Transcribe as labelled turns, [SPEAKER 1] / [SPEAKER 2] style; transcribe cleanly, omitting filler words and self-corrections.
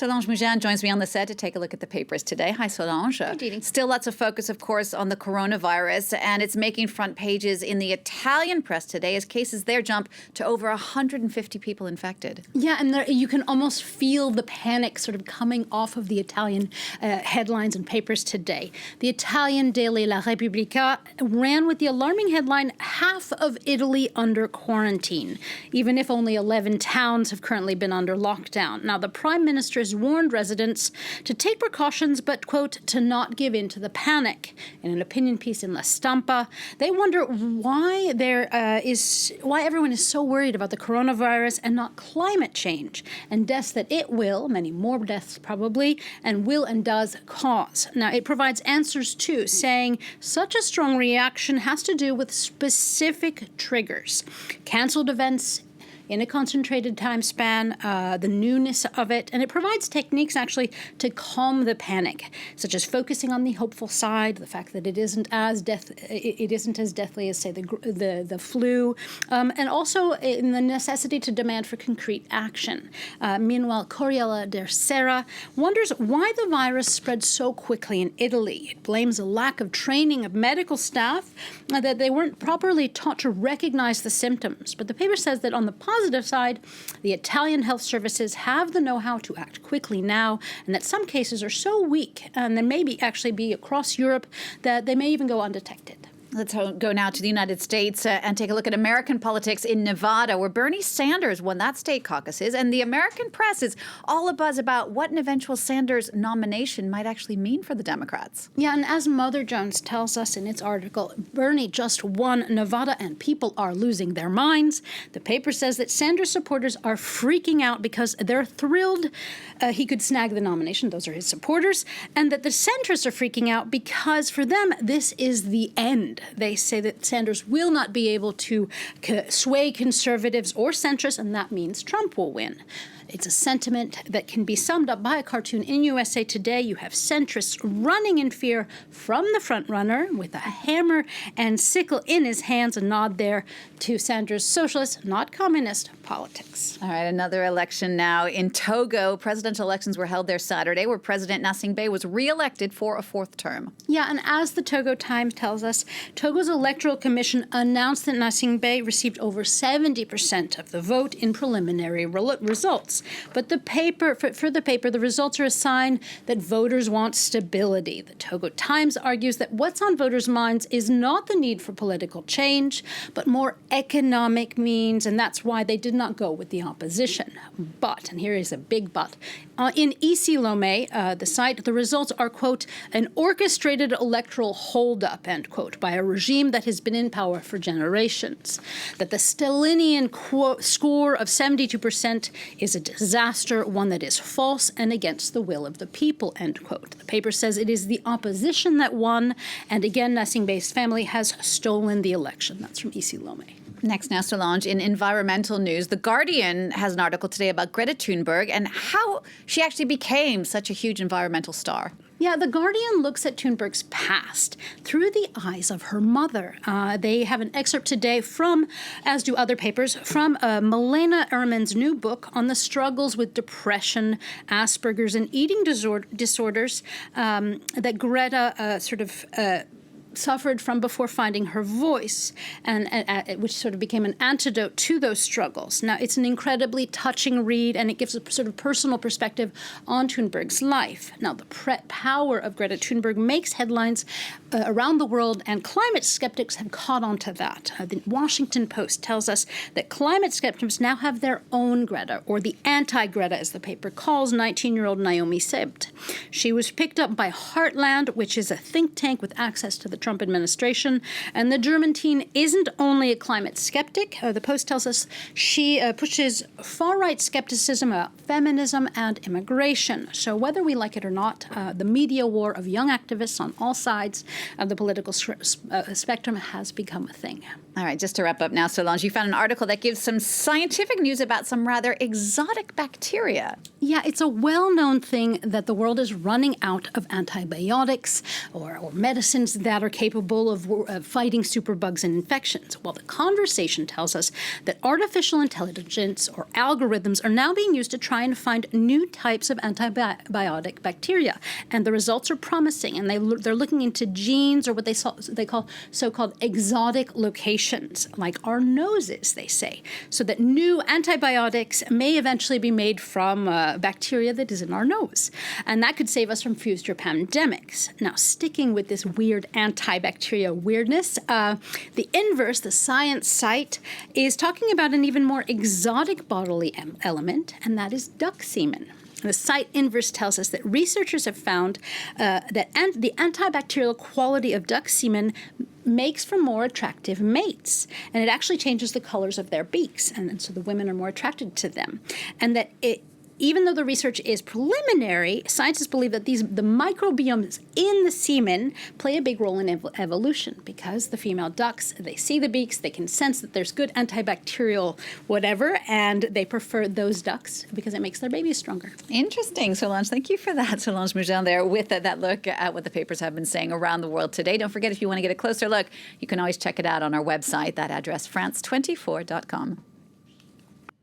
[SPEAKER 1] Solange Mougin joins me on the set to take a look at the papers today. Hi, Solange.
[SPEAKER 2] Hi, Didi.
[SPEAKER 1] Still lots of focus, of course, on the coronavirus, and it's making front pages in the Italian press today as cases there jump to over 150 people infected.
[SPEAKER 2] Yeah, and you can almost feel the panic sort of coming off of the Italian headlines and papers today. The Italian daily La Repubblica ran with the alarming headline, "Half of Italy under quarantine," even if only 11 towns have currently been under lockdown. Now, the Prime Minister has warned residents to take precautions, but, quote, to not give in to the panic. In an opinion piece in La Stampa, they wonder why why everyone is so worried about the coronavirus and not climate change and deaths that it will, many more deaths probably, and will and does cause. Now, it provides answers too, saying such a strong reaction has to do with specific triggers. Canceled events in a concentrated time span, the newness of it, and it provides techniques actually to calm the panic, such as focusing on the hopeful side, the fact that it isn't as deathly as, say, the flu, and also in the necessity to demand for concrete action. Meanwhile, Corriere della Sera wonders why the virus spread so quickly in Italy. It blames a lack of training of medical staff, that they weren't properly taught to recognize the symptoms. But the paper says that on the positive side, the Italian health services have the know-how to act quickly now, and that some cases are so weak, and they may actually be across Europe, that they may even go undetected.
[SPEAKER 1] Let's go now to the United States and take a look at American politics in Nevada, where Bernie Sanders won that state caucuses, and the American press is all abuzz about what an eventual Sanders nomination might actually mean for the Democrats.
[SPEAKER 2] Yeah, and as Mother Jones tells us in its article, Bernie just won Nevada and people are losing their minds. The paper says that Sanders supporters are freaking out because they're thrilled he could snag the nomination. Those are his supporters. And that the centrists are freaking out because for them, this is the end. They say that Sanders will not be able to sway conservatives or centrists, and that means Trump will win. It's a sentiment that can be summed up by a cartoon in USA Today. You have centrists running in fear from the frontrunner with a hammer and sickle in his hands, a nod there to Sanders' socialist, not communist, politics.
[SPEAKER 1] All right, another election now. In Togo, presidential elections were held there Saturday, where President Gnassingbé was re-elected for a fourth term.
[SPEAKER 2] Yeah, and as the Togo Times tells us, Togo's Electoral Commission announced that Gnassingbé received over 70% of the vote in preliminary results. But the paper, the results are a sign that voters want stability. The Togo Times argues that what's on voters' minds is not the need for political change, but more economic means, and that's why they did not go with the opposition. But, and here is a big but, in Issy Lomé, the site, the results are, quote, an orchestrated electoral holdup, end quote, by a regime that has been in power for generations. That the Stalinian score of 72% is a disaster, one that is false and against the will of the people, end quote. The paper says it is the opposition that won, and again, Gnassingbé's family has stolen the election. That's from Issy Lomé.
[SPEAKER 1] Next now, Solange, in environmental news, The Guardian has an article today about Greta Thunberg and how she actually became such a huge environmental star.
[SPEAKER 2] Yeah, The Guardian looks at Thunberg's past through the eyes of her mother. They have an excerpt today from, as do other papers, from Milena Ehrman's new book on the struggles with depression, Asperger's, and eating disorders that Greta suffered from before finding her voice, and which sort of became an antidote to those struggles. Now, it's an incredibly touching read, and it gives a sort of personal perspective on Thunberg's life. Now, the power of Greta Thunberg makes headlines around the world, and climate skeptics have caught on to that. The Washington Post tells us that climate skeptics now have their own Greta, or the Anti-Greta, as the paper calls 19-year-old Naomi Sebt. She was picked up by Heartland, which is a think tank with access to the Trump administration. And the German teen isn't only a climate skeptic. The Post tells us she pushes far-right skepticism about feminism and immigration. So whether we like it or not, the media war of young activists on all sides of the political spectrum has become a thing.
[SPEAKER 1] All right, just to wrap up now, Solange, you found an article that gives some scientific news about some rather exotic bacteria.
[SPEAKER 2] Yeah, it's a well-known thing that the world is running out of antibiotics or medicines that are capable of fighting superbugs and infections. Well, the conversation tells us that artificial intelligence or algorithms are now being used to try and find new types of antibiotic bacteria. And the results are promising, and they're looking into genes or what they call so-called exotic locations, like our noses, they say, so that new antibiotics may eventually be made from bacteria that is in our nose. And that could save us from future pandemics. Now, sticking with this weird antibacterial weirdness, the Inverse, the science site, is talking about an even more exotic bodily element, and that is duck semen. The site Inverse tells us that researchers have found that the antibacterial quality of duck semen makes for more attractive mates. And it actually changes the colors of their beaks. And so the women are more attracted to them. And that even though the research is preliminary, scientists believe that the microbiomes in the semen play a big role in evolution, because the female ducks, they see the beaks, they can sense that there's good antibacterial whatever, and they prefer those ducks because it makes their babies stronger.
[SPEAKER 1] Interesting, Solange. Thank you for that. Solange Mougin there with that look at what the papers have been saying around the world today. Don't forget, if you want to get a closer look, you can always check it out on our website. That address, france24.com.